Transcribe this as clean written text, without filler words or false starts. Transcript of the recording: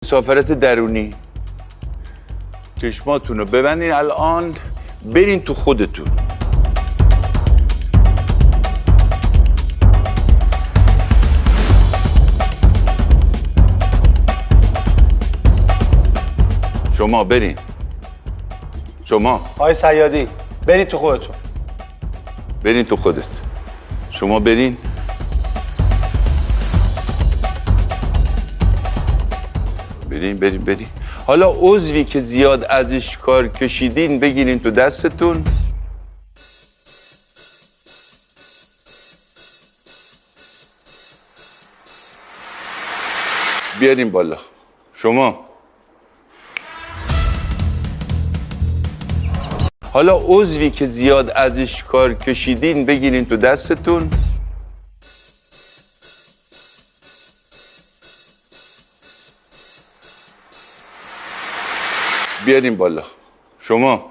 مسافرت درونی. چشماتون رو ببندین الان، برین تو خودتون. شما برین. شما آقای صیادی برید تو خودتون. برین تو خودت. شما برین. برین. حالا عضوی که زیاد ازش کار کشیدین بگیرین تو دستتون. بیارین بالا. شما حالا عضوی که زیاد ازش کار کشیدین بگیرین تو دستتون. بیارین بالا. شما